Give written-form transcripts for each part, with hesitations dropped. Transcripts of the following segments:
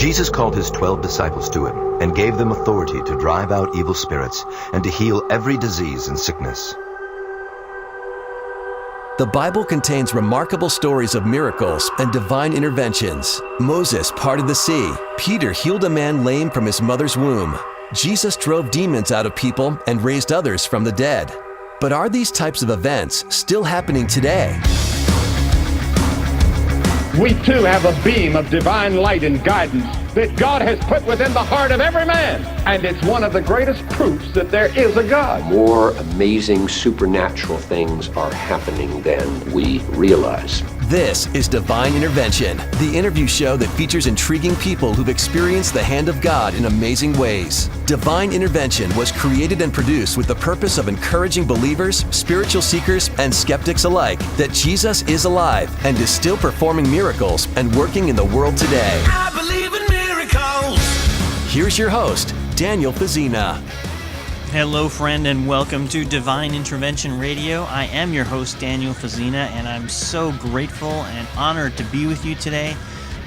Jesus called his 12 disciples to him and gave them authority to drive out evil spirits and to heal every disease and sickness. The Bible contains remarkable stories of miracles and divine interventions. Moses parted the sea. Peter healed a man lame from his mother's womb. Jesus drove demons out of people and raised others from the dead. But are these types of events still happening today? We too have a beam of divine light and guidance that God has put within the heart of every man. And it's one of the greatest proofs that there is a God. More amazing supernatural things are happening than we realize. This is Divine Intervention, the interview show that features intriguing people who've experienced the hand of God in amazing ways. Divine Intervention was created and produced with the purpose of encouraging believers, spiritual seekers, and skeptics alike that Jesus is alive and is still performing miracles and working in the world today. I believe in miracles. Here's your host, Daniel Fazina. Hello, friend, and welcome to Divine Intervention Radio. I am your host, Daniel Fazina, and I'm so grateful and honored to be with you today.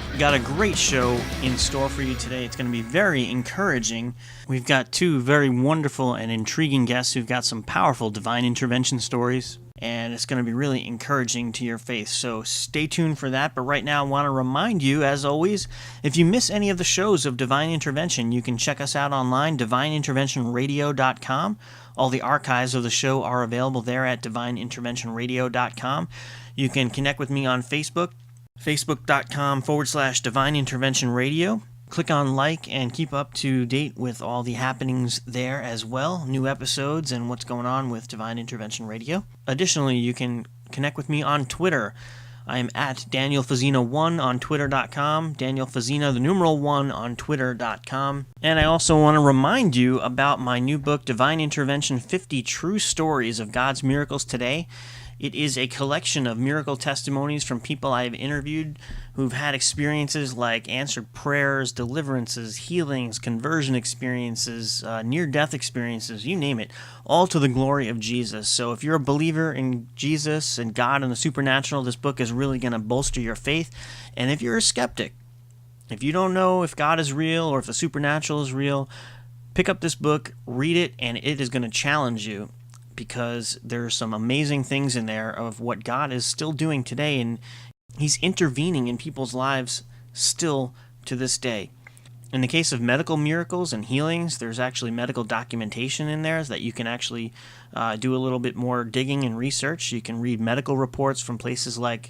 We've got a great show in store for you today. It's going to be very encouraging. We've got two very wonderful and intriguing guests who've got some powerful divine intervention stories, and it's going to be really encouraging to your faith. So stay tuned for that. But right now, I want to remind you, as always, if you miss any of the shows of Divine Intervention, you can check us out online, divineinterventionradio.com. All the archives of the show are available there at divineinterventionradio.com. You can connect with me on Facebook, facebook.com/Divine Intervention Radio. Click on like and keep up to date with all the happenings there as well, new episodes and what's going on with Divine Intervention Radio. Additionally, you can connect with me on Twitter. I am at DanielFazina1 on Twitter.com, DanielFazina, the numeral 1 on Twitter.com. And I also want to remind you about my new book, Divine Intervention, 50 True Stories of God's Miracles Today. It is a collection of miracle testimonies from people I have interviewed who've had experiences like answered prayers, deliverances, healings, conversion experiences, near-death experiences, you name it, all to the glory of Jesus. So if you're a believer in Jesus and God and the supernatural, this book is really going to bolster your faith. And if you're a skeptic, if you don't know if God is real or if the supernatural is real, pick up this book, read it, and it is going to challenge you, because there's some amazing things in there of what God is still doing today, and He's intervening in people's lives still to this day. In the case of medical miracles and healings, there's actually medical documentation in there so that you can actually do a little bit more digging and research. You can read medical reports from places like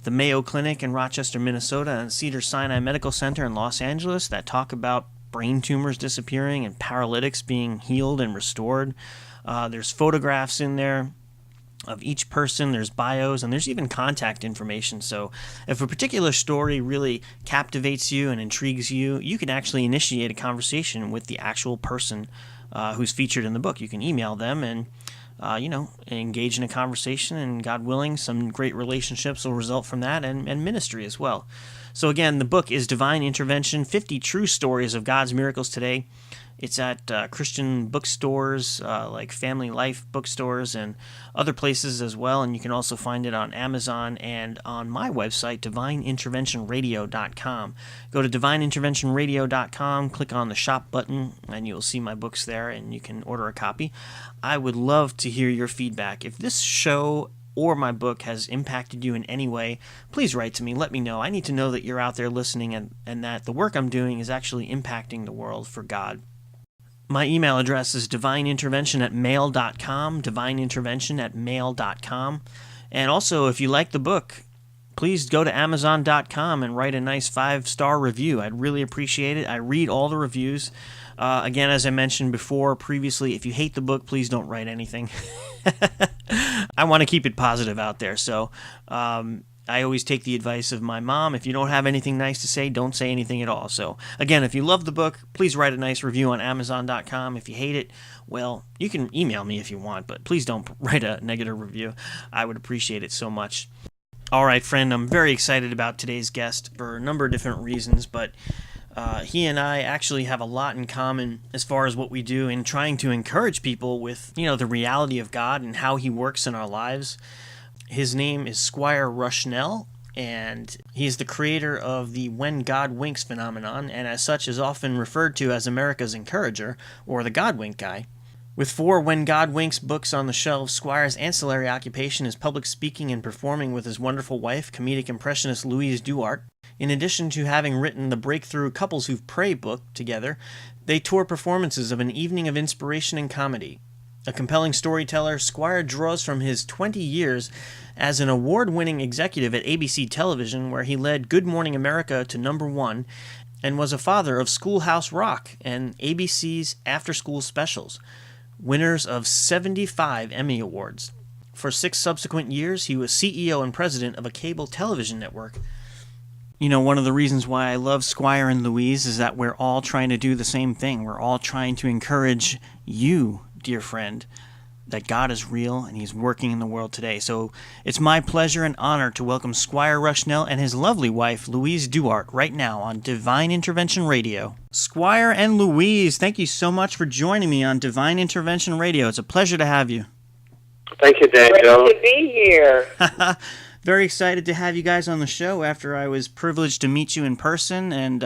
the Mayo Clinic in Rochester, Minnesota, and Cedars-Sinai Medical Center in Los Angeles that talk about brain tumors disappearing and paralytics being healed and restored. There's photographs in there of each person, there's bios, and there's even contact information. So if a particular story really captivates you and intrigues you, you can actually initiate a conversation with the actual person who's featured in the book. You can email them and engage in a conversation, and God willing, some great relationships will result from that, and ministry as well. So again, the book is Divine Intervention, 50 True Stories of God's Miracles Today. It's at Christian bookstores like Family Life bookstores and other places as well, and you can also find it on Amazon and on my website, divineinterventionradio.com. Go to divineinterventionradio.com, click on the shop button, and you'll see my books there, and you can order a copy. I would love to hear your feedback. If this show or my book has impacted you in any way, please write to me. Let me know. I need to know that you're out there listening and that the work I'm doing is actually impacting the world for God. My email address is divineintervention@mail.com, divineintervention@mail.com. And also, if you like the book, please go to amazon.com and write a nice 5-star review. I'd really appreciate it. I read all the reviews. Again, as I mentioned before previously, if you hate the book, please don't write anything. I want to keep it positive out there. So I always take the advice of my mom. If you don't have anything nice to say, don't say anything at all. So again, if you love the book, please write a nice review on amazon.com. If you hate it, well, you can email me if you want, but please don't write a negative review. I would appreciate it so much. All right, friend, I'm very excited about today's guest for a number of different reasons, but he and I actually have a lot in common as far as what we do in trying to encourage people with, the reality of God and how He works in our lives. His name is SQuire Rushnell, and he's the creator of the When God Winks phenomenon, and as such is often referred to as America's encourager, or the GodWinks Guy. With 4 When God Winks books on the shelves, Squire's ancillary occupation is public speaking and performing with his wonderful wife, Comedic Impressionist Louise DuArt. In addition to having written the breakthrough Couples Who Pray book together, they tour performances of an evening of inspiration and comedy. A compelling storyteller, Squire draws from his 20 years as an award-winning executive at ABC Television, where he led Good Morning America to #1, and was a father of Schoolhouse Rock and ABC's after-school specials, winners of 75 Emmy Awards. For 6 subsequent years, he was CEO and president of a cable television network. You know, one of the reasons why I love Squire and Louise is that we're all trying to do the same thing. We're all trying to encourage you, dear friend, that God is real and he's working in the world today. So it's my pleasure and honor to welcome Squire Rushnell and his lovely wife, Louise DuArt, right now on Divine Intervention Radio. Squire and Louise, thank you so much for joining me on Divine Intervention Radio. It's a pleasure to have you. Thank you, Daniel. Great to be here. Very excited to have you guys on the show after I was privileged to meet you in person. And,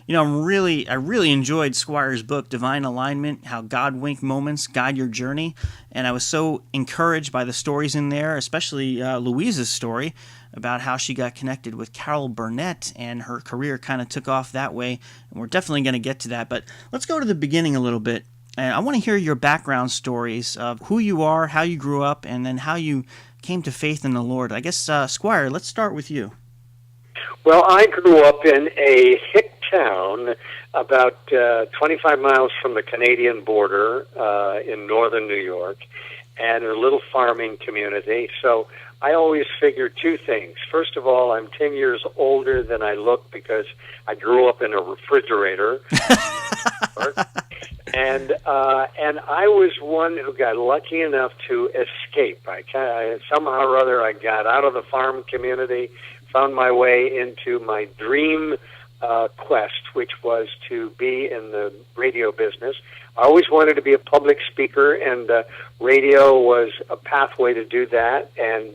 you know, I really enjoyed Squire's book, Divine Alignment, How God-Wink Moments Guide Your Journey. And I was so encouraged by the stories in there, especially Louise's story about how she got connected with Carol Burnett and her career kind of took off that way. And we're definitely going to get to that. But let's go to the beginning a little bit. And I want to hear your background stories of who you are, how you grew up, and then how you came to faith in the Lord. I guess, Squire, let's start with you. Well, I grew up in a hick town about 25 miles from the Canadian border in northern New York, and a little farming community. So I always figured 2 things. First of all, I'm 10 years older than I look because I grew up in a refrigerator. And I was one who got lucky enough to escape. Somehow or other, I got out of the farm community, found my way into my dream quest, which was to be in the radio business. I always wanted to be a public speaker, and radio was a pathway to do that, and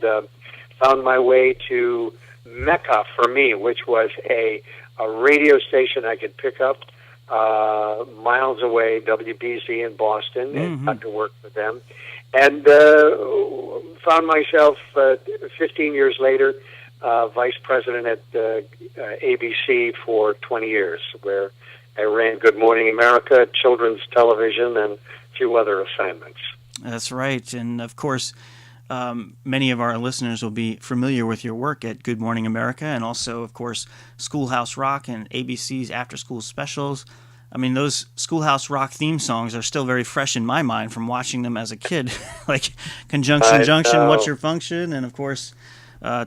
found my way to Mecca for me, which was a radio station I could pick up miles away, WBZ in Boston, and got to work with them. And found myself 15 years later vice president at ABC for 20 years, where I ran Good Morning America, children's television, and a few other assignments. That's right. And, of course, many of our listeners will be familiar with your work at Good Morning America and also, of course, Schoolhouse Rock and ABC's after-school specials. I mean, those Schoolhouse Rock theme songs are still very fresh in my mind from watching them as a kid, like Conjunction Junction, What's Your Function, and, of course,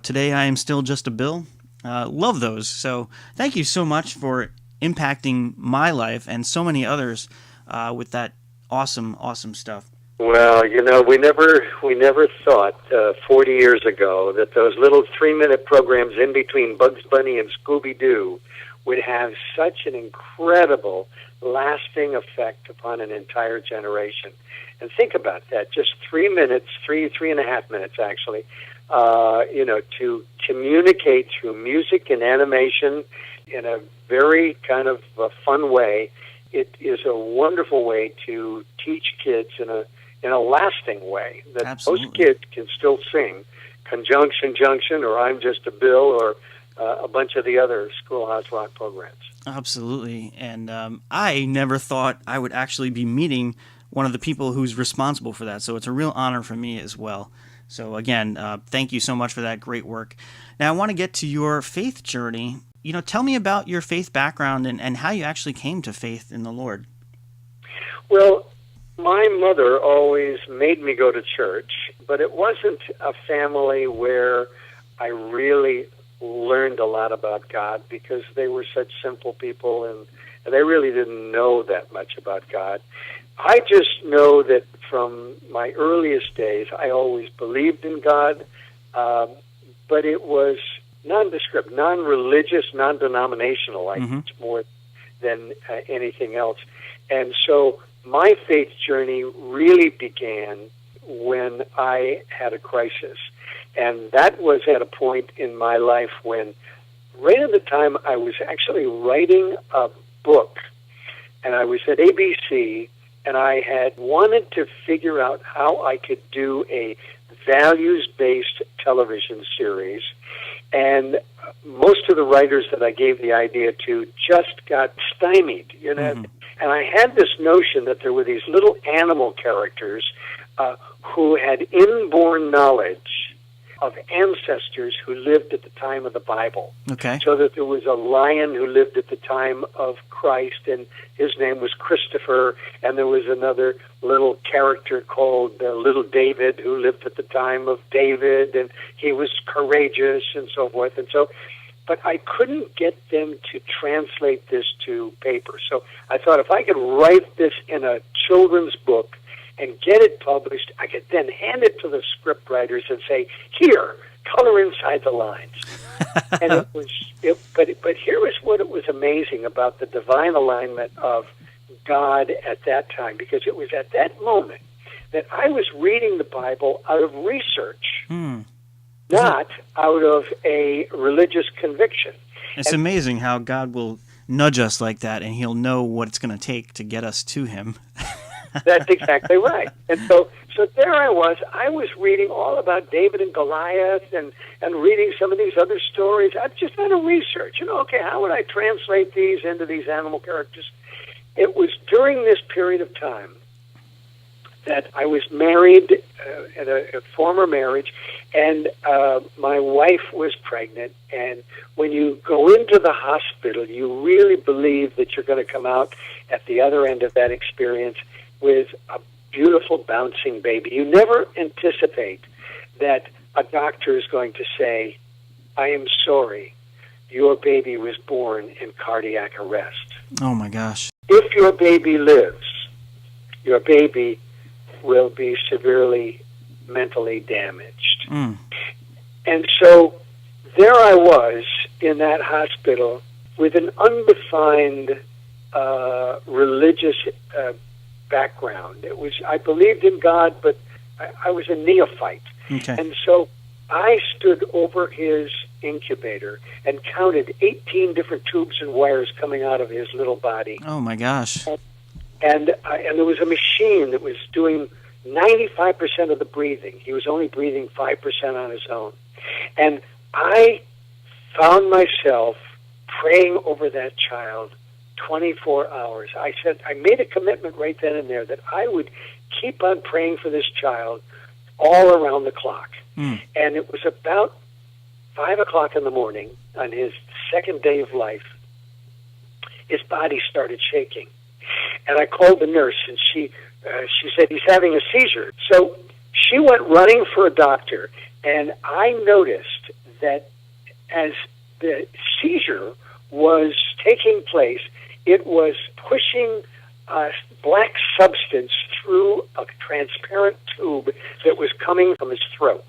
Today I Am Still Just a Bill. Love those. So thank you so much for impacting my life and so many others with that awesome stuff. Well, you know, we never thought 40 years ago that those little 3-minute programs in between Bugs Bunny and Scooby-Doo would have such an incredible, lasting effect upon an entire generation. And think about that, just 3 minutes, 3.5 minutes actually, to communicate through music and animation in a very kind of fun way. It is a wonderful way to teach kids in a lasting way that Absolutely. Most kids can still sing Conjunction Junction or I'm Just a Bill or a bunch of the other Schoolhouse Rock programs. Absolutely. And I never thought I would actually be meeting one of the people who's responsible for that. So it's a real honor for me as well. So again, thank you so much for that great work. Now I want to get to your faith journey. You know, tell me about your faith background and how you actually came to faith in the Lord. Well, my mother always made me go to church, but it wasn't a family where I really learned a lot about God because they were such simple people and they really didn't know that much about God. I just know that from my earliest days, I always believed in God, but it was nondescript, non-religious, non-denominational, like much more than anything else. And so my faith journey really began when I had a crisis. And that was at a point in my life when, right at the time, I was actually writing a book. And I was at ABC, and I had wanted to figure out how I could do a values-based television series. And most of the writers that I gave the idea to just got stymied, you know. Mm-hmm. And I had this notion that there were these little animal characters who had inborn knowledge of ancestors who lived at the time of the Bible. Okay. So that there was a lion who lived at the time of Christ, and his name was Christopher, and there was another little character called Little David who lived at the time of David, and he was courageous and so forth. And so, but I couldn't get them to translate this to paper. So I thought if I could write this in a children's book and get it published, I could then hand it to the script writers and say, here, color inside the lines. And but here was what it was amazing about the divine alignment of God at that time, because it was at that moment that I was reading the Bible out of research, not out of a religious conviction. It's amazing how God will nudge us like that, and he'll know what it's going to take to get us to him. That's exactly right. And so there I was reading all about David and Goliath and reading some of these other stories. I've just done a research, okay, how would I translate these into these animal characters? It was during this period of time that I was married in a former marriage, and my wife was pregnant. And when you go into the hospital, you really believe that you're going to come out at the other end of that experience with a beautiful bouncing baby. You never anticipate that a doctor is going to say, I am sorry, your baby was born in cardiac arrest. Oh my gosh. If your baby lives, your baby will be severely mentally damaged. And so there I was in that hospital with an undefined religious background. I believed in God, but I was a neophyte. Okay. And so I stood over his incubator and counted 18 different tubes and wires coming out of his little body. Oh my gosh. And there was a machine that was doing 95% of the breathing. He was only breathing 5% on his own. And I found myself praying over that child 24 hours. I made a commitment right then and there that I would keep on praying for this child all around the clock. And it was about 5 o'clock in the morning on his second day of life. His body started shaking. And I called the nurse, and she said, he's having a seizure. So she went running for a doctor, and I noticed that as the seizure was taking place, it was pushing black substance through a transparent tube that was coming from his throat.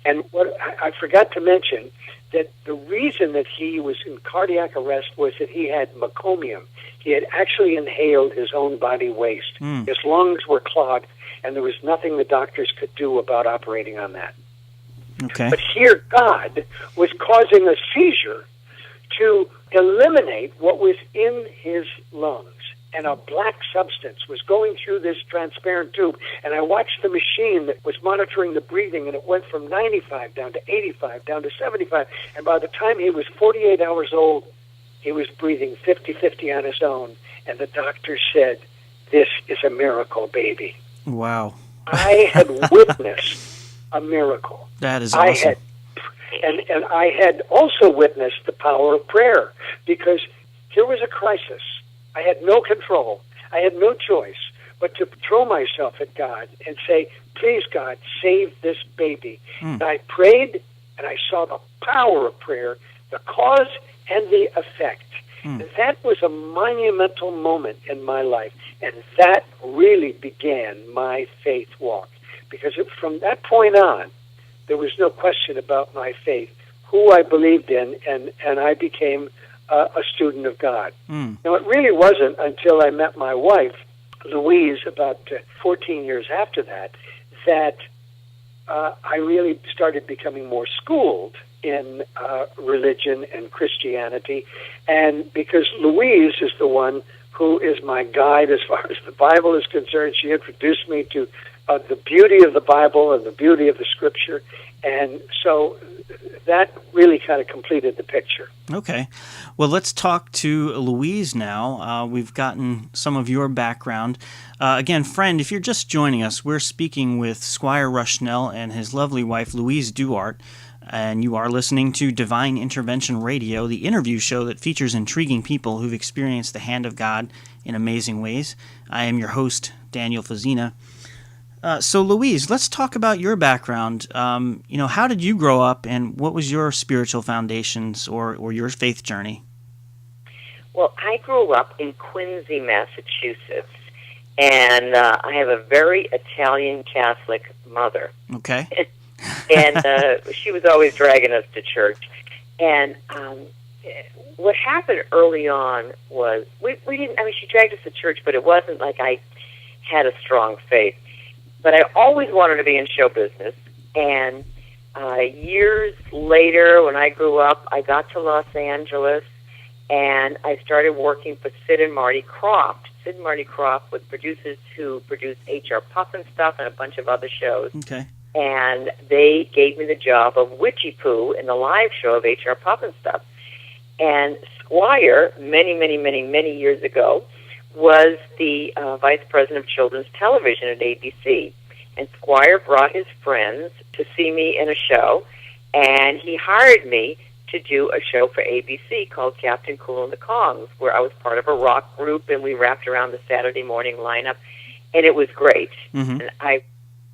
And what I forgot to mention, that the reason that he was in cardiac arrest was that he had meconium. He had actually inhaled his own body waste. His lungs were clogged, and there was nothing the doctors could do about operating on that. Okay. But here, God was causing a seizure to eliminate what was in his lungs. And a black substance was going through this transparent tube. And I watched the machine that was monitoring the breathing, and it went from 95 down to 85, down to 75. And by the time he was 48 hours old, he was breathing 50-50 on his own. And the doctor said, this is a miracle, baby. Wow. I had witnessed a miracle. That is awesome. And I had also witnessed the power of prayer, because here was a crisis. I had no control. I had no choice but to throw myself at God and say, please, God, save this baby. And I prayed, and I saw the power of prayer, the cause and the effect. And that was a monumental moment in my life, and that really began my faith walk. Because from that point on, there was no question about my faith, who I believed in, and I became a student of God. Now, it really wasn't until I met my wife, Louise, about 14 years after that, that I really started becoming more schooled in religion and Christianity. And because Louise is the one who is my guide as far as the Bible is concerned, she introduced me to the beauty of the Bible and the beauty of the Scripture. And so that really kind of completed the picture. Okay. Well, let's talk to Louise now. We've gotten some of your background. Again, friend, if you're just joining us, we're speaking with Squire Rushnell and his lovely wife, Louise DuArt, and you are listening to Divine Intervention Radio, the interview show that features intriguing people who've experienced the hand of God in amazing ways. I am your host, Daniel Fazina. So, Louise, let's talk about your background. How did you grow up, and what was your spiritual foundations or your faith journey? Well, I grew up in Quincy, Massachusetts, and I have a very Italian Catholic mother. Okay. And she was always dragging us to church. And what happened early on was we didn't. I mean, she dragged us to church, but it wasn't like I had a strong faith. But I always wanted to be in show business, and years later, when I grew up, I got to Los Angeles, and I started working for Sid and Marty Krofft. Sid and Marty Krofft was producers who produced H.R. Puffin stuff and a bunch of other shows. Okay. And they gave me the job of Witchy Poo in the live show of H.R. Puffin stuff. And Squire, many years ago, was the vice president of children's television at ABC. And Squire brought his friends to see me in a show, and he hired me to do a show for ABC called Captain Cool and the Kongs, where I was part of a rock group, and we wrapped around the Saturday morning lineup, and it was great. Mm-hmm. And I'm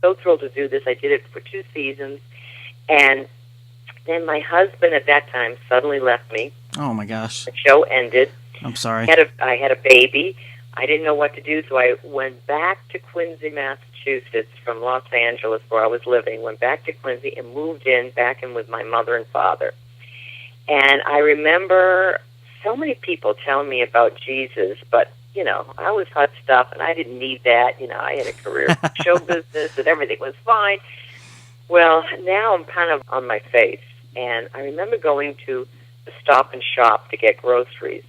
so thrilled to do this. I did it for 2 seasons, and then my husband at that time suddenly left me. Oh, my gosh. The show ended. I'm sorry. I had a baby. I didn't know what to do, so I went back to Quincy, Massachusetts from Los Angeles, where I was living, went back to Quincy and moved back in with my mother and father. And I remember so many people telling me about Jesus, but, I was hot stuff, and I didn't need that. I had a career in show business, and everything was fine. Well, now I'm kind of on my face, and I remember going to the Stop and Shop to get groceries.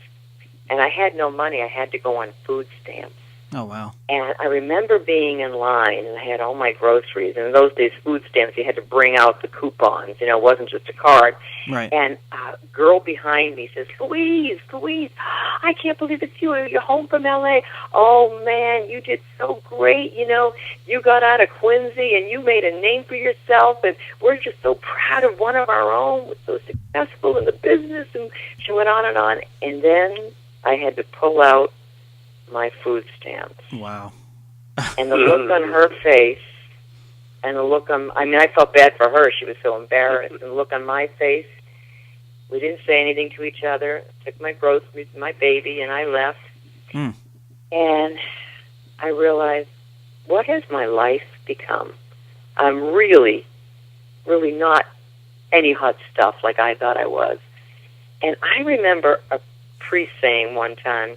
And I had no money. I had to go on food stamps. Oh, wow. And I remember being in line, and I had all my groceries. And in those days, food stamps, you had to bring out the coupons. It wasn't just a card. Right. And a girl behind me says, Louise, I can't believe it's you. You're home from L.A. Oh, man, you did so great. You got out of Quincy, and you made a name for yourself. And we're just so proud of one of our own. We're so successful in the business. And she went on. And then I had to pull out my food stamps. Wow. And the look on her face, and the look on, I felt bad for her. She was so embarrassed. And the look on my face, we didn't say anything to each other. Took my groceries, my baby, and I left. And I realized, what has my life become? I'm really not any hot stuff like I thought I was. And I remember a priest saying one time,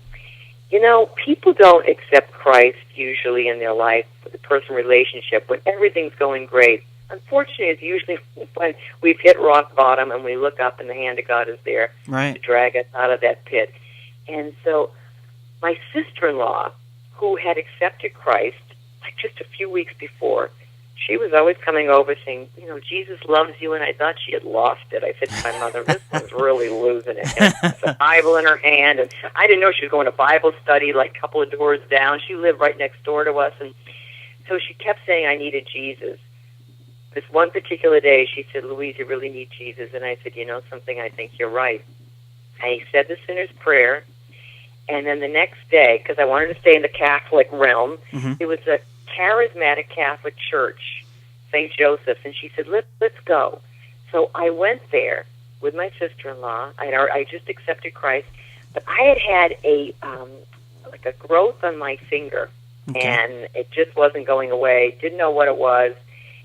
people don't accept Christ usually in their life with a personal relationship when everything's going great. Unfortunately, it's usually when we've hit rock bottom and we look up and the hand of God is there to drag us out of that pit. And so my sister-in-law, who had accepted Christ like just a few weeks before, she was always coming over saying, Jesus loves you, and I thought she had lost it. I said to my mother, this one's really losing it. And the Bible in her hand, and I didn't know she was going to Bible study like a couple of doors down. She lived right next door to us, and so she kept saying I needed Jesus. This one particular day, she said, Louise, you really need Jesus. And I said, something, I think you're right. I said the sinner's prayer, and then the next day, because I wanted to stay in the Catholic realm, it was a charismatic Catholic church, St. Joseph's, and she said, let's go. So I went there with my sister-in-law. I just accepted Christ, but I had a growth on my finger, and it just wasn't going away. Didn't know what it was.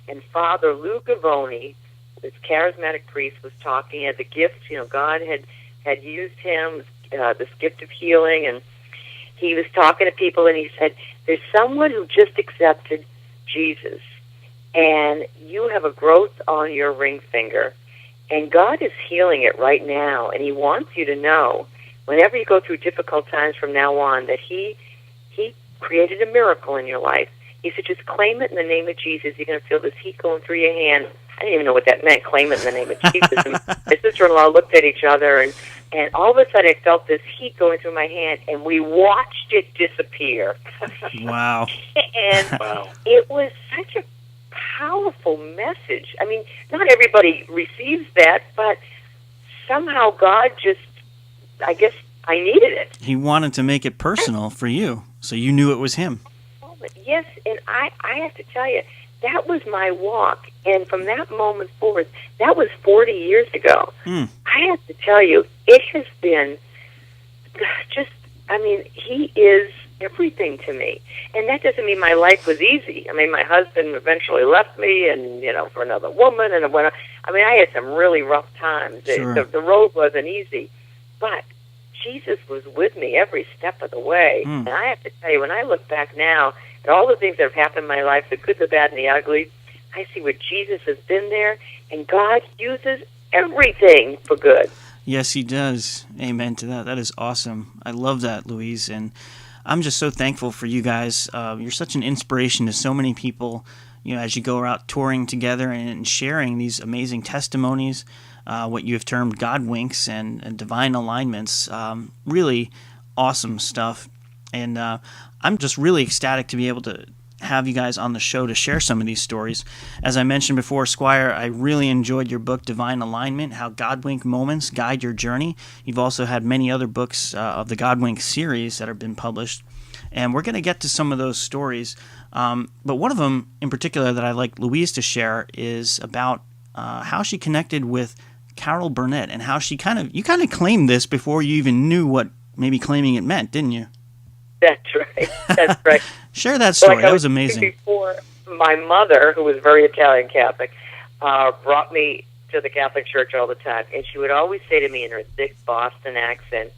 And Father Lou Gavoni, this charismatic priest, was talking as a gift. God had used him, this gift of healing, and he was talking to people, and he said, there's someone who just accepted Jesus, and you have a growth on your ring finger, and God is healing it right now, and He wants you to know, whenever you go through difficult times from now on, that He created a miracle in your life. He said, just claim it in the name of Jesus. You're going to feel this heat going through your hand. I didn't even know what that meant, claim it in the name of Jesus. And my sister-in-law looked at each other, and all of a sudden I felt this heat going through my hand, and we watched it disappear. Wow. And it was such a powerful message. I mean, not everybody receives that, but somehow God just, I guess I needed it. He wanted to make it personal for you, so you knew it was Him. Yes, and I have to tell you, that was my walk. And from that moment forward, that was 40 years ago. I have to tell you, it has been just, I mean, He is everything to me. And that doesn't mean my life was easy. I mean, my husband eventually left me and, for another woman. And I had some really rough times. Sure. The road wasn't easy. But Jesus was with me every step of the way. And I have to tell you, when I look back now at all the things that have happened in my life, the good, the bad, and the ugly, I see where Jesus has been there, and God uses everything for good. Yes, He does. Amen to that. That is awesome. I love that, Louise, and I'm just so thankful for you guys. You're such an inspiration to so many people, as you go out touring together and sharing these amazing testimonies, what you have termed GodWinks and divine alignments. Really awesome stuff. And I'm just really ecstatic to be able to have you guys on the show to share some of these stories. As I mentioned before, Squire, I really enjoyed your book, Divine Alignment, How Godwink Moments Guide Your Journey. You've also had many other books of the Godwink series that have been published, and we're going to get to some of those stories. But one of them in particular that I'd like Louise to share is about how she connected with Carol Burnett and how you kind of claimed this before you even knew what maybe claiming it meant, didn't you? That's right. That's right. Share that story. That was amazing. Before, my mother, who was very Italian Catholic, brought me to the Catholic Church all the time, and she would always say to me in her thick Boston accent,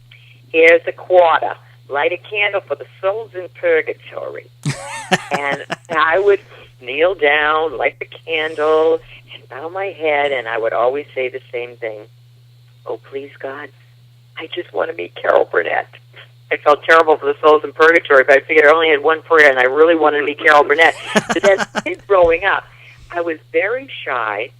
"Here's a quarter. Light a candle for the souls in purgatory." And I would kneel down, light the candle, and bow my head, and I would always say the same thing. "Oh, please, God, I just want to meet Carol Burnett." I felt terrible for the souls in purgatory, but I figured I only had one prayer, and I really wanted to meet Carol Burnett. So then, growing up, I was very shy,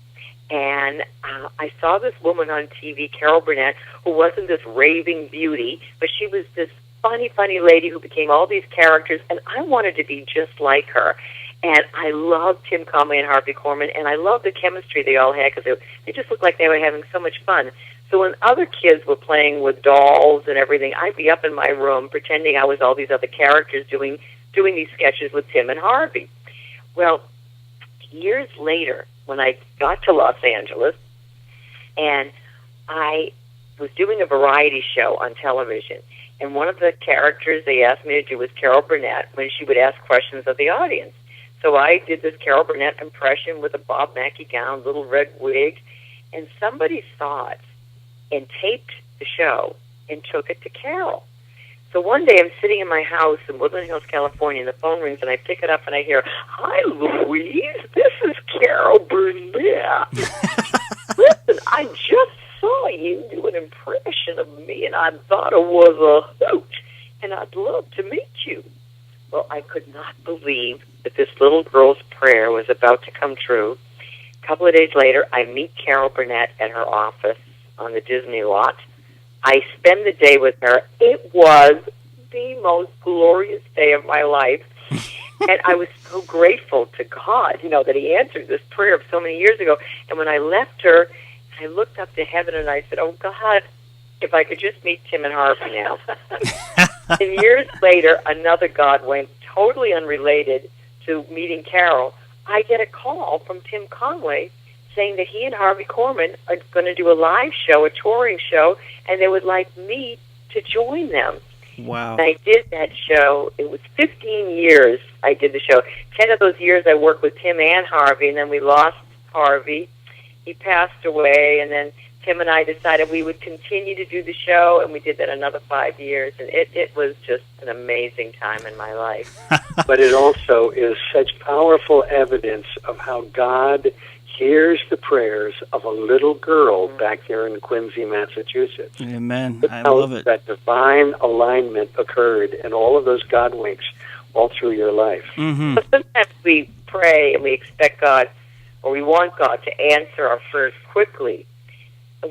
and I saw this woman on TV, Carol Burnett, who wasn't this raving beauty, but she was this funny, funny lady who became all these characters, and I wanted to be just like her. And I loved Tim Conway and Harvey Korman, and I loved the chemistry they all had because they just looked like they were having so much fun. So when other kids were playing with dolls and everything, I'd be up in my room pretending I was all these other characters doing these sketches with Tim and Harvey. Well, years later, when I got to Los Angeles, and I was doing a variety show on television, and one of the characters they asked me to do was Carol Burnett when she would ask questions of the audience. So I did this Carol Burnett impression with a Bob Mackie gown, little red wig, and somebody saw it and taped the show and took it to Carol. So one day I'm sitting in my house in Woodland Hills, California, and the phone rings, and I pick it up and I hear, "Hi, Louise, this is Carol Burnett. Listen, I just saw you do an impression of me, and I thought it was a hoot, and I'd love to meet you." Well, I could not believe that this little girl's prayer was about to come true. A couple of days later, I meet Carol Burnett at her office on the Disney lot. I spend the day with her. It was the most glorious day of my life. And I was so grateful to God, that He answered this prayer of so many years ago. And when I left her, I looked up to heaven and I said, "Oh, God, if I could just meet Tim and Harvey now." And years later, another Godwink, totally unrelated to meeting Carol, I get a call from Tim Conway saying that he and Harvey Korman are going to do a live show, a touring show, and they would like me to join them. Wow. And I did that show. It was 15 years I did the show. 10 of those years I worked with Tim and Harvey, and then we lost Harvey. He passed away, and then Kim and I decided we would continue to do the show, and we did that another 5 years, and it was just an amazing time in my life. But it also is such powerful evidence of how God hears the prayers of a little girl back there in Quincy, Massachusetts. Amen. I How love it. that divine alignment occurred in all of those Godwinks all through your life. Mm-hmm. Sometimes we pray and we expect God, or we want God to answer our prayers quickly.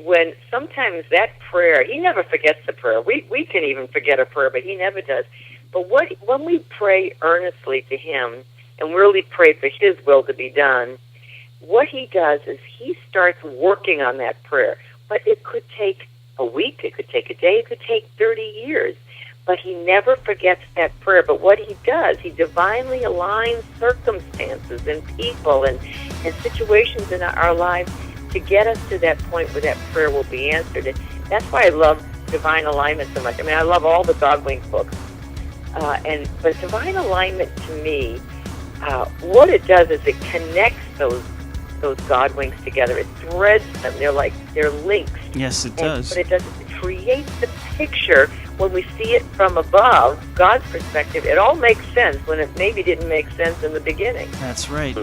When sometimes that prayer, He never forgets the prayer. We can even forget a prayer, but He never does. But when we pray earnestly to Him and really pray for His will to be done, what He does is He starts working on that prayer. But it could take a week, it could take a day, it could take 30 years. But He never forgets that prayer. But what He does, He divinely aligns circumstances and people and situations in our lives to get us to that point where that prayer will be answered. And that's why I love divine alignment so much. I mean, I love all the Godwink books. But divine alignment to me, what it does is it connects those Godwinks together. It threads them. They're links. Yes, it does. What it does is it creates the picture. When we see it from above, God's perspective, it all makes sense when it maybe didn't make sense in the beginning. That's right.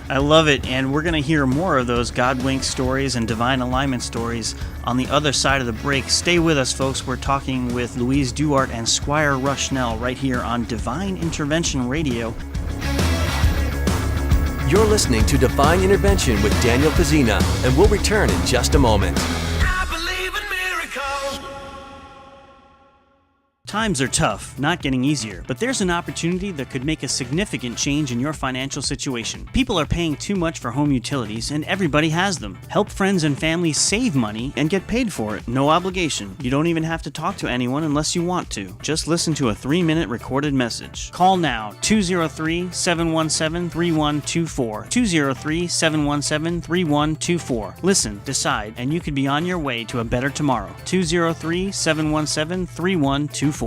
I love it, and we're going to hear more of those Godwink stories and divine alignment stories on the other side of the break. Stay with us, folks. We're talking with Louise DuArt and Squire Rushnell right here on Divine Intervention Radio. You're listening to Divine Intervention with Daniel Fazzina, and we'll return in just a moment. I believe in miracles. Times are tough, not getting easier, but there's an opportunity that could make a significant change in your financial situation. People are paying too much for home utilities, and everybody has them. Help friends and family save money and get paid for it. No obligation. You don't even have to talk to anyone unless you want to. Just listen to a 3-minute recorded message. Call now, 203-717-3124. 203-717-3124. Listen, decide, and you could be on your way to a better tomorrow. 203-717-3124.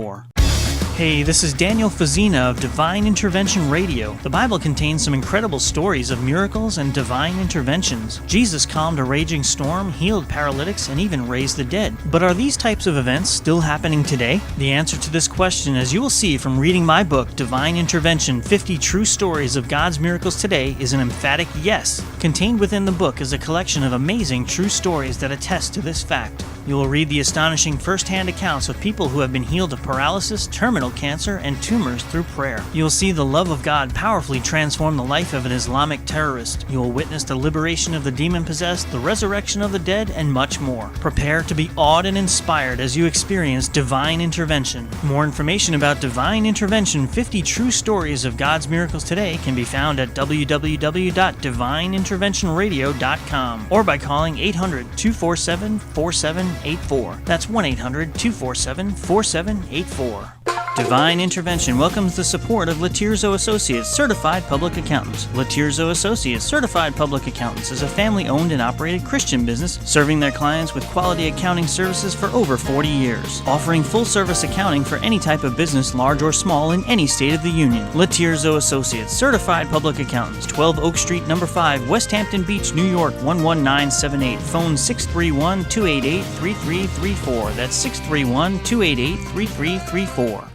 Hey, this is Daniel Fazzina of Divine Intervention Radio. The Bible contains some incredible stories of miracles and divine interventions. Jesus calmed a raging storm, healed paralytics, and even raised the dead. But are these types of events still happening today? The answer to this question, as you will see from reading my book, Divine Intervention, 50 True Stories of God's Miracles Today, is an emphatic yes. Contained within the book is a collection of amazing true stories that attest to this fact. You will read the astonishing first-hand accounts of people who have been healed of paralysis, terminal cancer, and tumors through prayer. You will see the love of God powerfully transform the life of an Islamic terrorist. You will witness the liberation of the demon-possessed, the resurrection of the dead, and much more. Prepare to be awed and inspired as you experience divine intervention. More information about Divine Intervention, 50 True Stories of God's Miracles Today can be found at www.divineinterventionradio.com or by calling 800-247-4784. That's 1-800-247-4784. Divine Intervention welcomes the support of Latirzo Associates, Certified Public Accountants. Latirzo Associates, Certified Public Accountants is a family-owned and operated Christian business serving their clients with quality accounting services for over 40 years, offering full-service accounting for any type of business, large or small, in any state of the union. Latirzo Associates, Certified Public Accountants, 12 Oak Street, No. 5, West Hampton Beach, New York, 11978. Phone 631-288-3334. That's 631-288-3334.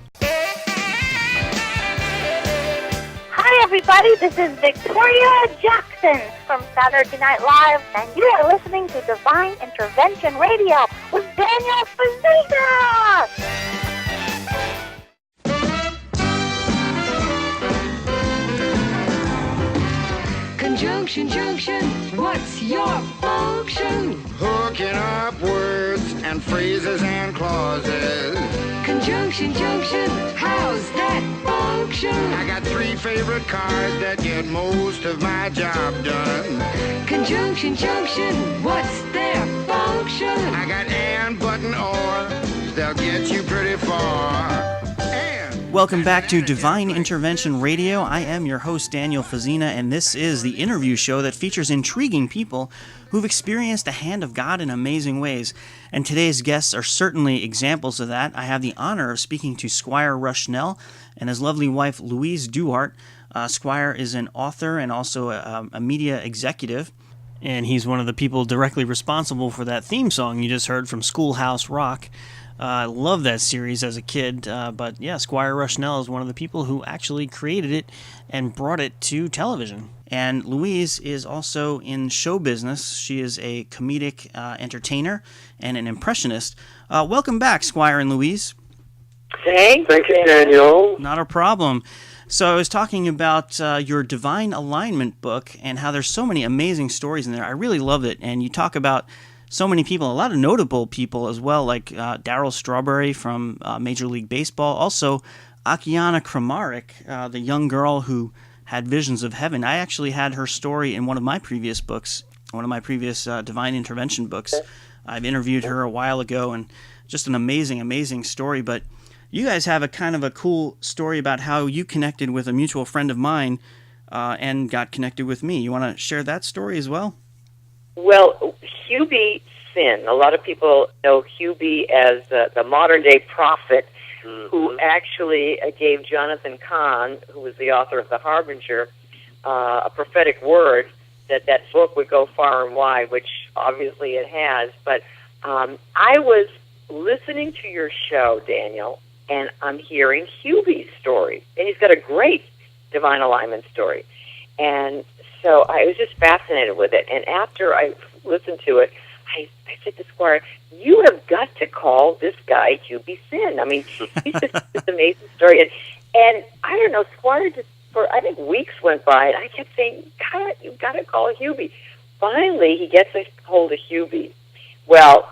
Everybody, this is Victoria Jackson from Saturday Night Live, and you are listening to Divine Intervention Radio with Daniel Fazzina. Conjunction, junction, what's your function? Hooking up words and phrases and clauses. Conjunction, junction, how's that function? I got 3 favorite cars that get most of my job done. Conjunction, junction, what's their function? I got and, but, and, or, they'll get you pretty far. Welcome back to Divine Intervention Radio. I am your host, Daniel Fazzina, and this is the interview show that features intriguing people who've experienced the hand of God in amazing ways. And today's guests are certainly examples of that. I have the honor of speaking to Squire Rushnell and his lovely wife, Louise DuArt. Squire is an author and also a media executive. And he's one of the people directly responsible for that theme song you just heard from Schoolhouse Rock. I love that series as a kid, but yeah, Squire Rushnell is one of the people who actually created it and brought it to television. And Louise is also in show business. She is a comedic entertainer and an impressionist. Welcome back, Squire and Louise. Thank you, Daniel. Not a problem. So I was talking about your Divine Alignment book and how there's so many amazing stories in there. I really love it. And you talk about so many people, a lot of notable people as well, like Darryl Strawberry from Major League Baseball. Also, Akiana Kramaric, the young girl who had visions of heaven. I actually had her story in one of my previous books, one of my previous Divine Intervention books. I've interviewed her a while ago, and just an amazing, amazing story. But you guys have a kind of a cool story about how you connected with a mutual friend of mine and got connected with me. You want to share that story as well? Well, Hubie Sin. A lot of people know Hubie as the modern-day prophet who actually gave Jonathan Cahn, who was the author of The Harbinger, a prophetic word that that book would go far and wide, which obviously it has. But I was listening to your show, Daniel, and I'm hearing Hubie's story. And he's got a great Divine Alignment story. And so I was just fascinated with it. And after I listened to it, I said to Squire, you have got to call this guy Hubie Sin. I mean, he's just this amazing story. And I don't know, Squire just, for I think weeks went by, and I kept saying, God, you've got to call Hubie. Finally, he gets a hold of Hubie. Well,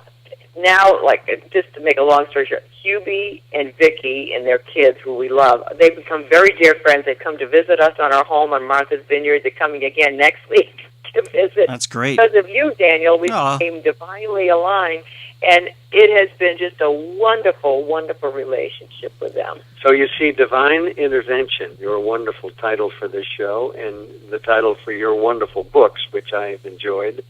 now, like, just to make a long story short, Hubie and Vicky and their kids, who we love, they've become very dear friends. They've come to visit us on our home on Martha's Vineyard. They're coming again next week to visit. That's great. Because of you, Daniel, we became divinely aligned, and it has been just a wonderful, wonderful relationship with them. So you see, Divine Intervention, your wonderful title for this show, and the title for your wonderful books, which I've enjoyed,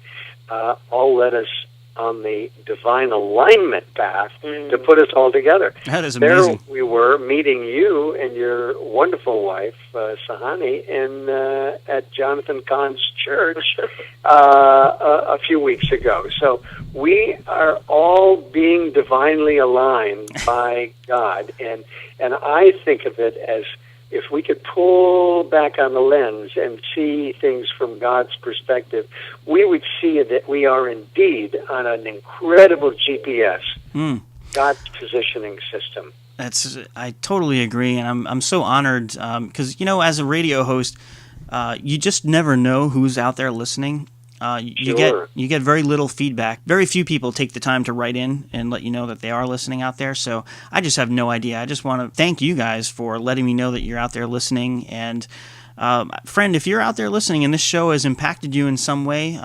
all led us on the divine alignment path to put us all together. That is amazing. There we were meeting you and your wonderful wife, Sahani, at Jonathan Cahn's church a few weeks ago. So we are all being divinely aligned by God, and I think of it as if we could pull back on the lens and see things from God's perspective, we would see that we are indeed on an incredible GPS, God's positioning system. I totally agree, and I'm so honored because, as a radio host, you just never know who's out there listening. You get very little feedback. Very few people take the time to write in and let you know that they are listening out there. So I just have no idea. I just want to thank you guys for letting me know that you're out there listening. And friend, if you're out there listening and this show has impacted you in some way,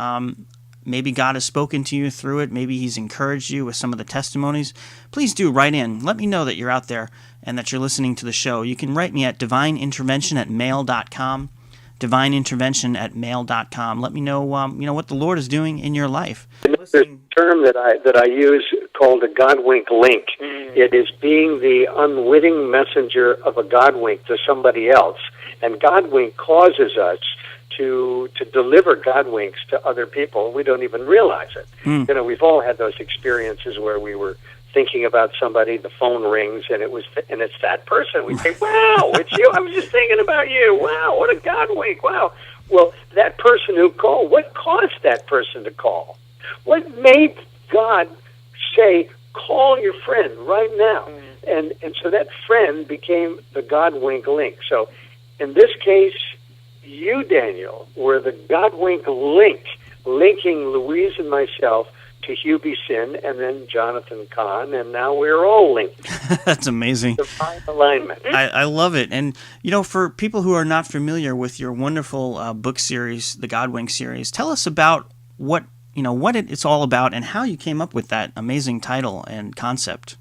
maybe God has spoken to you through it, maybe He's encouraged you with some of the testimonies, please do write in. Let me know that you're out there and that you're listening to the show. You can write me at divineintervention@mail.com. divineintervention@mail.com. Let me know, what the Lord is doing in your life. There's a term that I use called a Godwink link. It is being the unwitting messenger of a Godwink to somebody else, and Godwink causes us to deliver Godwinks to other people. We don't even realize it. We've all had those experiences where we were thinking about somebody, the phone rings, and it's that person. We say, wow, it's you. I was just thinking about you. Wow, what a Godwink. Wow. Well, that person who called, what caused that person to call? What made God say, call your friend right now? And so that friend became the Godwink link. So in this case, you, Daniel, were the Godwink link, linking Louise and myself to Hubie Sin, and then Jonathan Cahn, and now we're all linked. That's amazing. Divine alignment. I love it. And, for people who are not familiar with your wonderful book series, the Godwink series, tell us about what it's all about and how you came up with that amazing title and concept.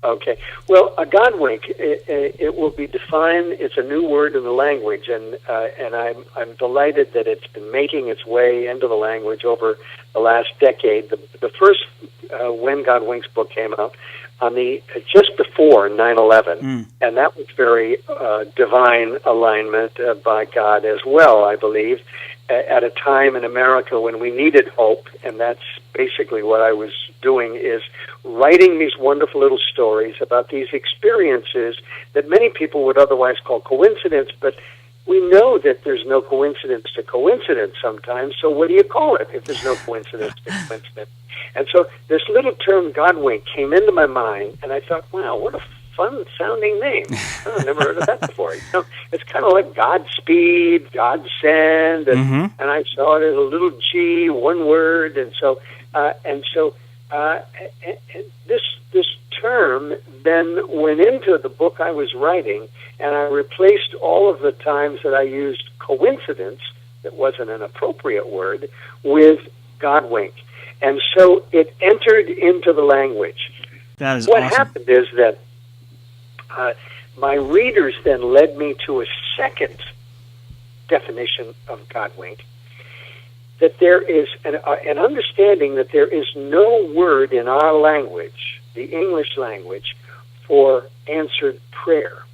Okay. Well, a Godwink, it will be defined. It's a new word in the language, and I'm delighted that it's been making its way into the language over the last decade. The first When God Winks book came out on just before 9/11, and that was very divine alignment by God as well, I believe. at a time in America when we needed hope, and that's basically what I was doing, is writing these wonderful little stories about these experiences that many people would otherwise call coincidence, but we know that there's no coincidence to coincidence sometimes, so what do you call it if there's no coincidence to coincidence? And so this little term Godwink came into my mind, and I thought, wow, what a fun-sounding name. Oh, I've never heard of that before. You know, it's kind of like Godspeed, Godsend, and I saw it as a little G, one word, and so this term then went into the book I was writing, and I replaced all of the times that I used coincidence, that wasn't an appropriate word, with Godwink. And so it entered into the language. That is what awesome. happened is that my readers then led me to a second definition of Godwink, that there is an understanding that there is no word in our language, the English language, for answered prayer.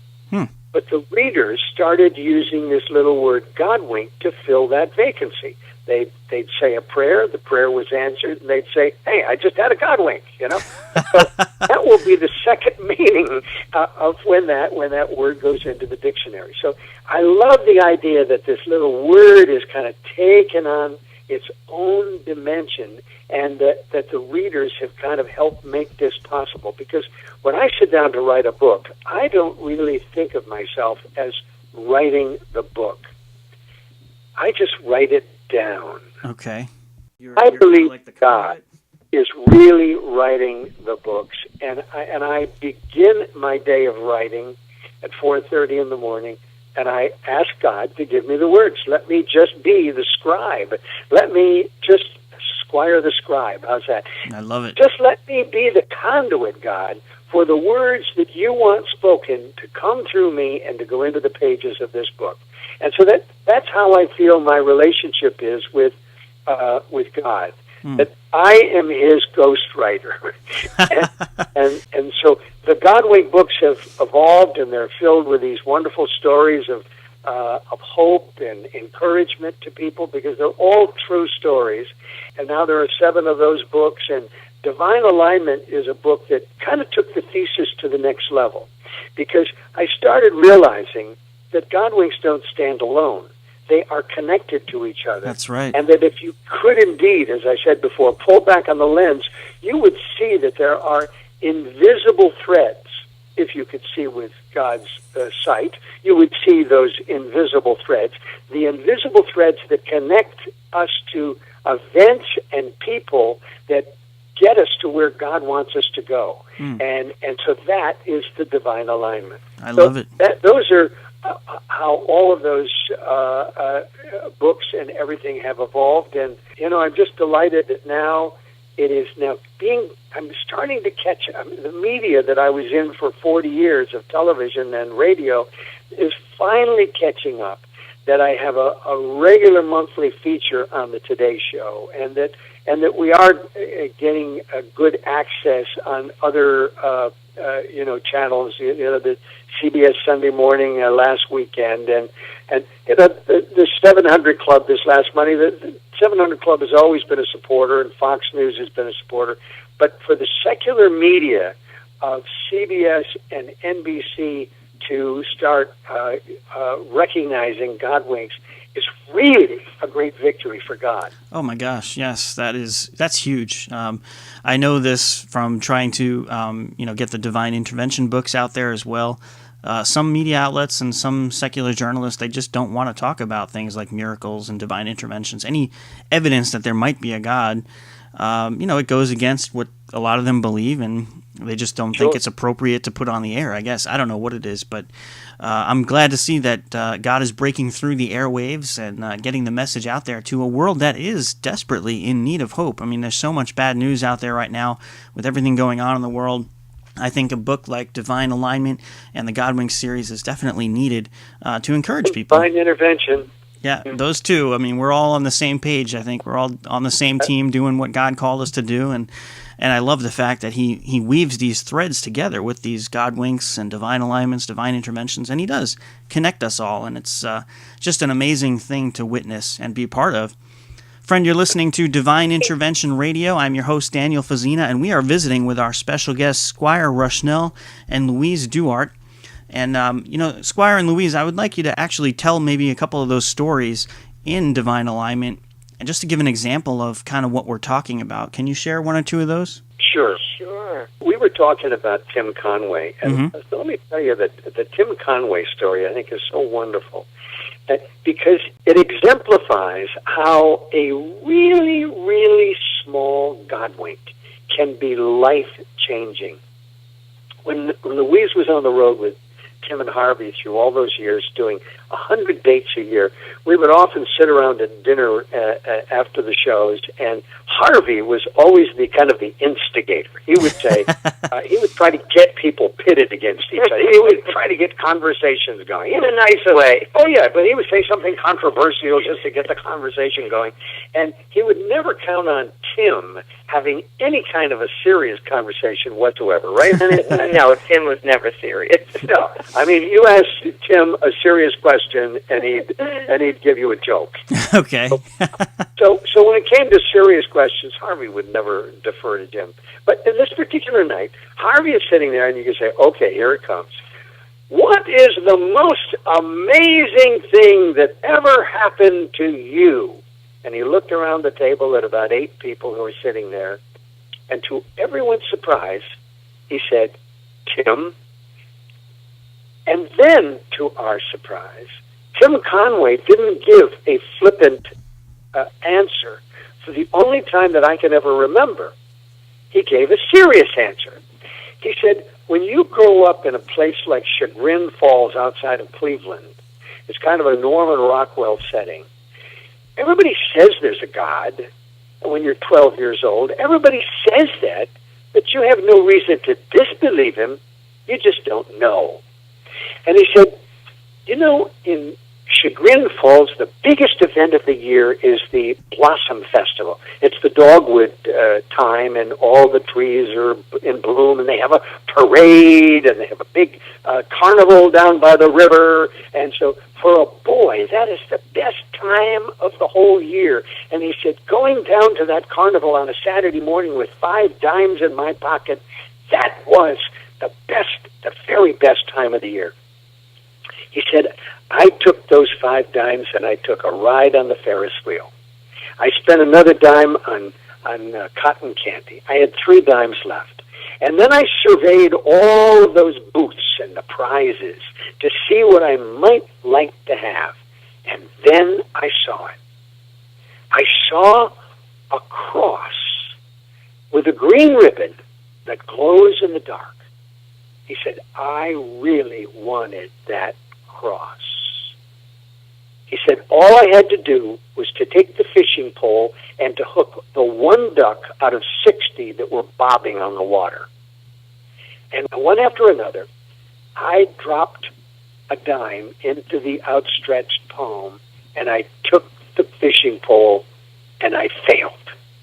But the readers started using this little word Godwink to fill that vacancy. They'd say a prayer, the prayer was answered, and they'd say, hey, I just had a Godwink, you know? So that will be the second meaning of when that word goes into the dictionary. So I love the idea that this little word is kind of taken on its own dimension, and that the readers have kind of helped make this possible. Because when I sit down to write a book, I don't really think of myself as writing the book. I just write it down. Okay. I believe God is really writing the books, and I begin my day of writing at 4:30 in the morning, and I ask God to give me the words. Let me just be the scribe. Let me just Squire the scribe. How's that? I love it. Just let me be the conduit, God, for the words that you want spoken to come through me and to go into the pages of this book. And so that's how I feel my relationship is with God. That I am His ghostwriter, and so the Godwink books have evolved, and they're filled with these wonderful stories of hope and encouragement to people, because they're all true stories. And now there are 7 of those books, and Divine Alignment is a book that kind of took the thesis to the next level, because I started realizing that Godwinks don't stand alone. They are connected to each other. That's right. And that if you could indeed, as I said before, pull back on the lens, you would see that there are invisible threads. If you could see with God's sight, you would see those invisible threads. The invisible threads that connect us to events and people that get us to where God wants us to go. And so that is the divine alignment. I love it. Those are how all of those books and everything have evolved. And, you know, I'm just delighted that now it is I'm starting to catch the media that I was in for 40 years of television and radio is finally catching up, that I have a regular monthly feature on the Today Show, and that we are getting a good access on other channels, the CBS Sunday Morning last weekend, and the 700 Club this last Monday. The 700 Club has always been a supporter, and Fox News has been a supporter. But for the secular media of CBS and NBC to start recognizing Godwinks is really a great victory for God. Oh my gosh, yes, that's huge. I know this from trying to get the divine intervention books out there as well. Some media outlets and some secular journalists, they just don't want to talk about things like miracles and divine interventions. Any evidence that there might be a God, it goes against what a lot of them believe, and they just don't think it's appropriate to put on the air, I guess. I don't know what it is, but I'm glad to see that God is breaking through the airwaves and getting the message out there to a world that is desperately in need of hope. I mean, there's so much bad news out there right now with everything going on in the world. I think a book like Divine Alignment and the GodWinks series is definitely needed to encourage people. Divine Intervention. Yeah, those two. I mean, we're all on the same page. I think we're all on the same team doing what God called us to do, and And I love the fact that he weaves these threads together with these GodWinks and divine alignments, divine interventions, and he does connect us all. And it's just an amazing thing to witness and be a part of. Friend, you're listening to Divine Intervention Radio. I'm your host, Daniel Fazina, and we are visiting with our special guests, Squire Rushnell and Louise DuArt. And, Squire and Louise, I would like you to actually tell maybe a couple of those stories in Divine Alignment, and just to give an example of kind of what we're talking about. Can you share one or two of those? Sure. We were talking about Tim Conway, and so let me tell you that the Tim Conway story, I think, is so wonderful. Because it exemplifies how a really, really small Godwink can be life-changing. When Louise was on the road with Tim and Harvey through all those years, doing 100 dates a year, we would often sit around at dinner after the shows, and Harvey was always the kind of the instigator. He would say, he would try to get people pitted against each other. He would try to get conversations going in a nice way. Oh yeah, but he would say something controversial just to get the conversation going, and he would never count on Tim having any kind of a serious conversation whatsoever, right? No, Tim was never serious. No, I mean, you ask Tim a serious question, and he'd give you a joke. Okay. So when it came to serious questions, Harvey would never defer to Tim. But in this particular night, Harvey is sitting there, and you can say, okay, here it comes. What is the most amazing thing that ever happened to you? And he looked around the table at about 8 people who were sitting there, and to everyone's surprise, he said, Tim. And then, to our surprise, Tim Conway didn't give a flippant answer for the only time that I can ever remember. He gave a serious answer. He said, when you grow up in a place like Chagrin Falls outside of Cleveland, it's kind of a Norman Rockwell setting, everybody says there's a God when you're 12 years old. Everybody says that, but you have no reason to disbelieve him. You just don't know. And he said, in Chagrin Falls, the biggest event of the year is the Blossom Festival. It's the dogwood time, and all the trees are in bloom, and they have a parade, and they have a big carnival down by the river. And so for a boy, that is the best time of the whole year. And he said, going down to that carnival on a Saturday morning with 5 dimes in my pocket, that was the very best time of the year. He said, I took those 5 dimes and I took a ride on the Ferris wheel. I spent another dime on cotton candy. I had 3 dimes left. And then I surveyed all of those booths and the prizes to see what I might like to have. And then I saw it. I saw a cross with a green ribbon that glows in the dark. He said, I really wanted that cross. He said, all I had to do was to take the fishing pole and to hook the 1 duck out of 60 that were bobbing on the water. And one after another, I dropped a dime into the outstretched palm, and I took the fishing pole, and I failed.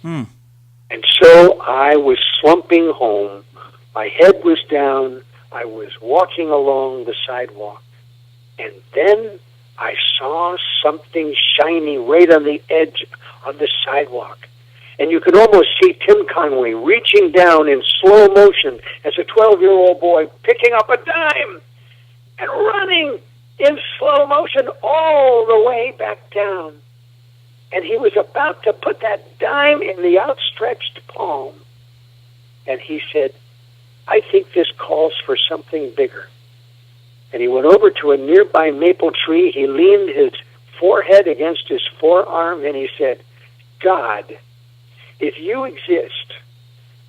And so I was slumping home. My head was down. I was walking along the sidewalk. And then I saw something shiny right on the edge of the sidewalk. And you could almost see Tim Conway reaching down in slow motion as a 12-year-old boy, picking up a dime and running in slow motion all the way back down. And he was about to put that dime in the outstretched palm. And he said, I think this calls for something bigger. And he went over to a nearby maple tree. He leaned his forehead against his forearm, and he said, God, if you exist,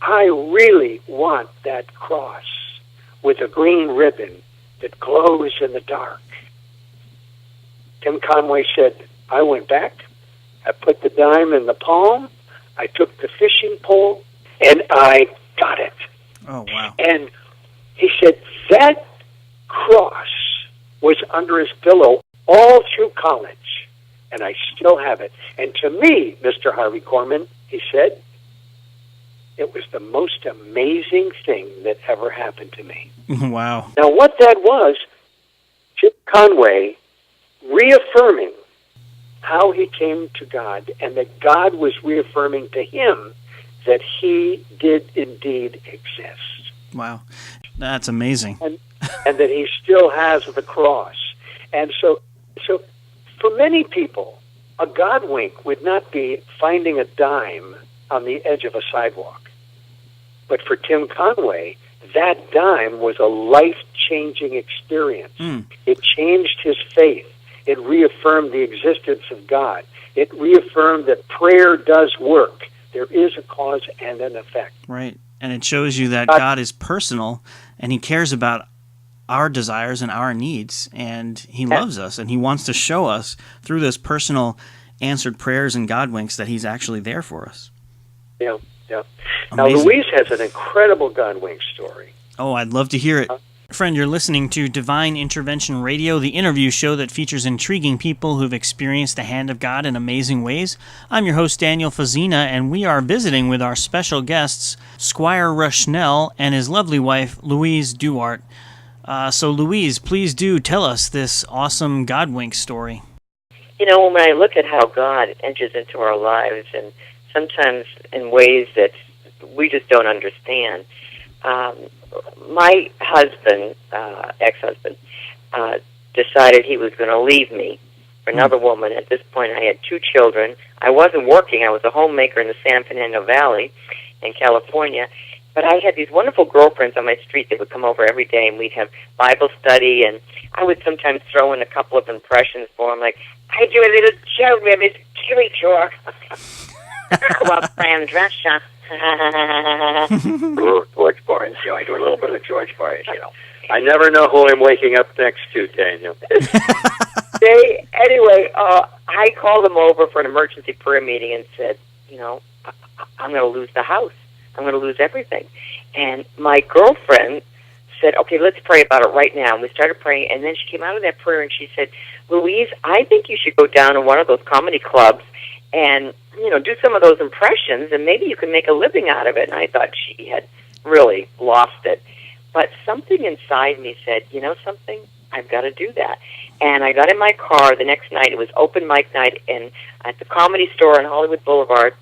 I really want that cross with a green ribbon that glows in the dark. Tim Conway said, I went back, I put the dime in the palm, I took the fishing pole, and I got it. Oh, wow. And he said, that cross was under his pillow all through college, and I still have it. And to me, Mr. Harvey Korman, he said, It was the most amazing thing that ever happened to me. Wow. Now, what that was, Chip Conway reaffirming how he came to God, and that God was reaffirming to him that he did indeed exist. Wow. That's amazing. And that he still has the cross. And so for many people, a Godwink would not be finding a dime on the edge of a sidewalk. But for Tim Conway, that dime was a life-changing experience. It changed his faith. It reaffirmed the existence of God. It reaffirmed that prayer does work. There is a cause and an effect. Right. And it shows you that God is personal, and he cares about our desires and our needs, and he loves us, and he wants to show us through those personal answered prayers and Godwinks that he's actually there for us. Yeah. Amazing. Now, Louise has an incredible Godwink story. Oh, I'd love to hear it. Friend, you're listening to Divine Intervention Radio, the interview show that features intriguing people who've experienced the hand of God in amazing ways. I'm your host, Daniel Fazina, and we are visiting with our special guests, SQuire Rushnell and his lovely wife, Louise DuArt. So, Louise, please do tell us this awesome Godwink story. You know, when I look at how God enters into our lives, and sometimes in ways that we just don't understand, my husband, ex-husband, decided he was going to leave me for another woman. At this point, I had 2 children. I wasn't working. I was a homemaker in the San Fernando Valley in California. But I had these wonderful girlfriends on my street that would come over every day, and we'd have Bible study, and I would sometimes throw in a couple of impressions for them, like, I do a little joke with Miss Chili Chore. Well, Sandra. George Barnes, I do a little bit of George Barnes, I never know who I'm waking up next to, Daniel. Anyway, I called them over for an emergency prayer meeting and said, I'm going to lose the house. I'm going to lose everything. And my girlfriend said, okay, let's pray about it right now. And we started praying, and then she came out of that prayer and she said, Louise, I think you should go down to one of those comedy clubs and, do some of those impressions, and maybe you can make a living out of it. And I thought she had really lost it. But something inside me said, something? I've got to do that. And I got in my car the next night. It was open mic night at the Comedy Store on Hollywood Boulevard,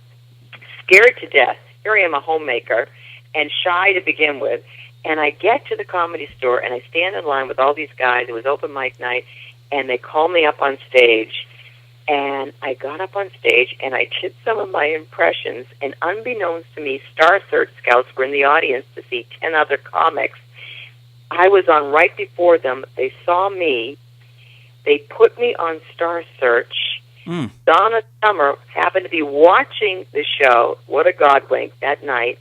scared to death. Here I am, a homemaker, and shy to begin with. And I get to the Comedy Store, and I stand in line with all these guys. It was open mic night, and they call me up on stage. And I got up on stage, and I did some of my impressions. And unbeknownst to me, Star Search scouts were in the audience to see 10 other comics. I was on right before them. They saw me. They put me on Star Search. Donna Summer happened to be watching the show, What a Godwink, that night.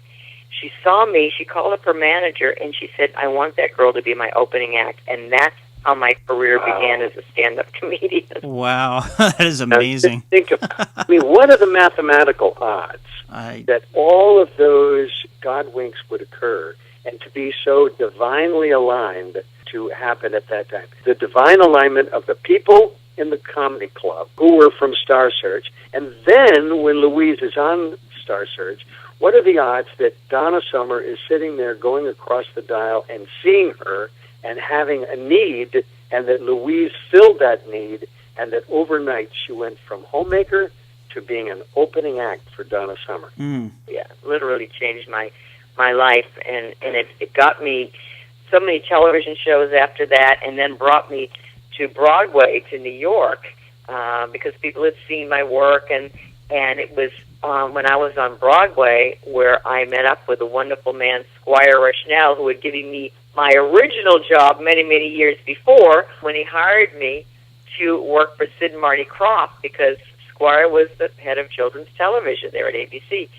She saw me, she called up her manager, and she said, I want that girl to be my opening act. And that's how my career began as a stand-up comedian. Wow, that is amazing. Think of, what are the mathematical odds that all of those Godwinks would occur and to be so divinely aligned to happen at that time? The divine alignment of the people in the comedy club who were from Star Search, and then when Louise is on Star Search, what are the odds that Donna Summer is sitting there going across the dial and seeing her and having a need, and that Louise filled that need, and that overnight she went from homemaker to being an opening act for Donna Summer? Yeah, literally changed my life, and it got me so many television shows after that, and then brought me to Broadway, to New York, because people had seen my work, and it was when I was on Broadway where I met up with a wonderful man, SQuire Rushnell, who had given me my original job many, many years before when he hired me to work for Sid and Marty Krofft, because Squire was the head of children's television there at ABC.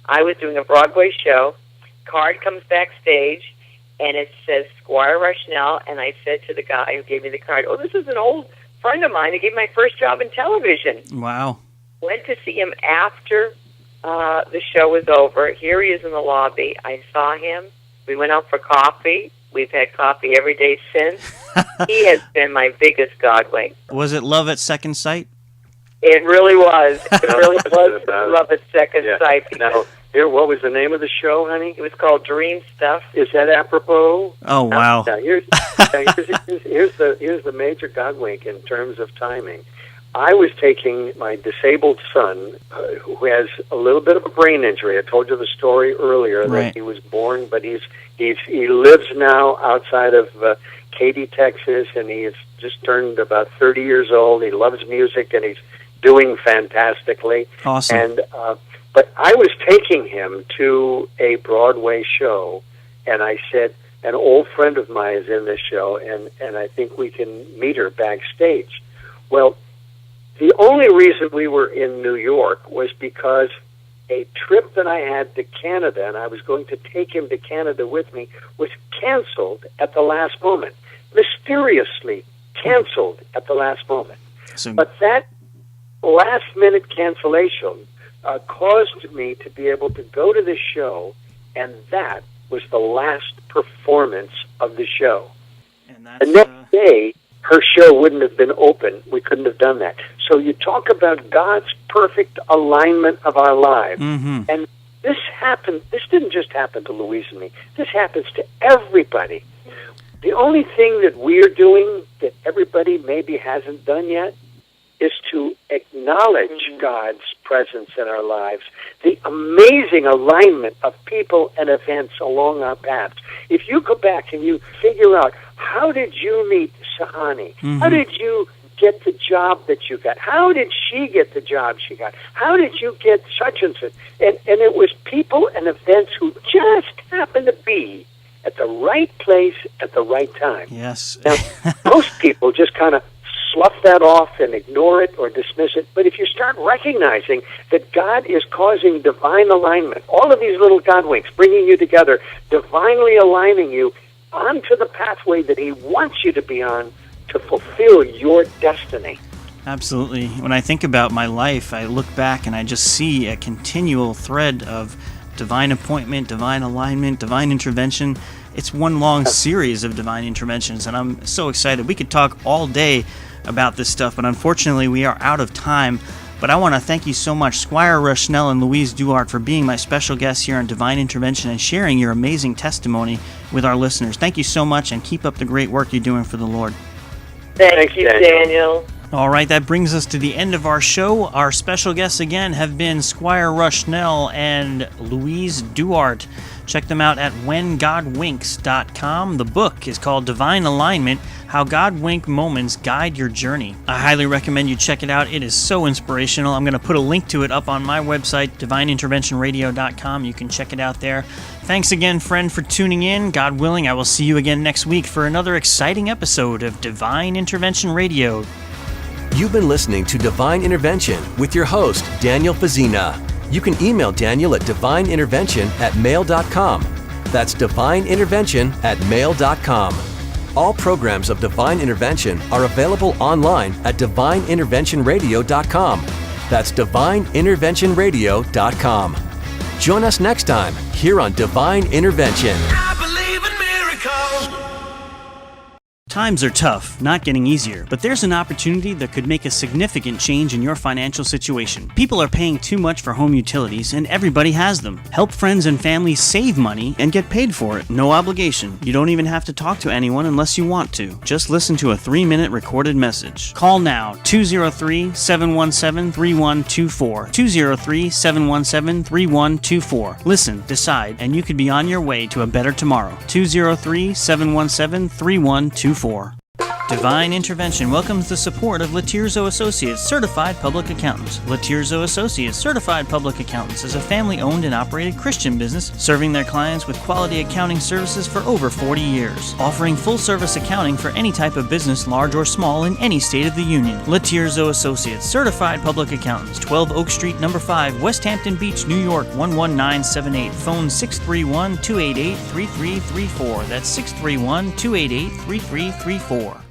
I was doing a Broadway show. Card comes backstage, and it says SQuire Rushnell, and I said to the guy who gave me the card, oh, this is an old friend of mine who gave me my first job in television. Wow. Went to see him after the show was over. Here he is in the lobby. I saw him. We went out for coffee. We've had coffee every day since. He has been my biggest Godwink. Was it love at second sight? It really was. It really was love at second sight. Now, Here, what was the name of the show, honey? It was called Dream Stuff. Is that apropos? Oh, wow. Now, here's the major Godwink in terms of timing. I was taking my disabled son, who has a little bit of a brain injury. I told you the story earlier that he was born, but he lives now outside of Katy, Texas, and he has just turned about 30 years old. He loves music, and he's doing fantastically. Awesome. And but I was taking him to a Broadway show, and I said, an old friend of mine is in this show, and I think we can meet her backstage. Well, the only reason we were in New York was because a trip that I had to Canada, and I was going to take him to Canada with me, was canceled at the last moment. Mysteriously canceled at the last moment. But that last-minute cancellation caused me to be able to go to this show, and that was the last performance of the show. And the next day, her show wouldn't have been open. We couldn't have done that. So you talk about God's perfect alignment of our lives. Mm-hmm. And this happened. This didn't just happen to Louise and me. This happens to everybody. The only thing that we're doing that everybody maybe hasn't done yet is to acknowledge God's presence in our lives, the amazing alignment of people and events along our paths. If you go back and you figure out, how did you meet Sahani? Mm-hmm. How did you get the job that you got? How did she get the job she got? How did you get such and such? And it was people and events who just happened to be at the right place at the right time. Yes. Now, most people just kind of slough that off and ignore it or dismiss it. But if you start recognizing that God is causing divine alignment, all of these little Godwinks bringing you together, divinely aligning you onto the pathway that He wants you to be on to fulfill your destiny. Absolutely. When I think about my life, I look back and I just see a continual thread of divine appointment, divine alignment, divine intervention. It's one long series of divine interventions, and I'm so excited. We could talk all day about this stuff, but unfortunately we are out of time. But I want to thank you so much, Squire Rushnell and Louise DuArt, for being my special guests here on Divine Intervention and sharing your amazing testimony with our listeners. Thank you so much, and keep up the great work you're doing for the Lord. Thank you, Daniel. All right, that brings us to the end of our show. Our special guests again have been Squire Rushnell and Louise DuArt. Check them out at whengodwinks.com. The book is called Divine Alignment, How Godwink Moments Guide Your Journey. I highly recommend you check it out. It is so inspirational. I'm going to put a link to it up on my website, divineinterventionradio.com. You can check it out there. Thanks again, friend, for tuning in. God willing, I will see you again next week for another exciting episode of Divine Intervention Radio. You've been listening to Divine Intervention with your host, Daniel Fazina. You can email Daniel at divineintervention@mail.com. That's divineintervention@mail.com. All programs of Divine Intervention are available online at divineinterventionradio.com. That's divineinterventionradio.com. Join us next time here on Divine Intervention. I believe in miracles. Times are tough, not getting easier, but there's an opportunity that could make a significant change in your financial situation. People are paying too much for home utilities, and everybody has them. Help friends and family save money and get paid for it. No obligation. You don't even have to talk to anyone unless you want to. Just listen to a 3-minute recorded message. Call now, 203-717-3124. 203-717-3124. Listen, decide, and you could be on your way to a better tomorrow. 203-717-3124. Divine Intervention welcomes the support of Latirzo Associates, Certified Public Accountants. Latirzo Associates, Certified Public Accountants is a family-owned and operated Christian business serving their clients with quality accounting services for over 40 years, offering full-service accounting for any type of business, large or small, in any state of the union. Latirzo Associates, Certified Public Accountants, 12 Oak Street, No. 5, West Hampton Beach, New York, 11978. Phone 631-288-3334. That's 631-288-3334.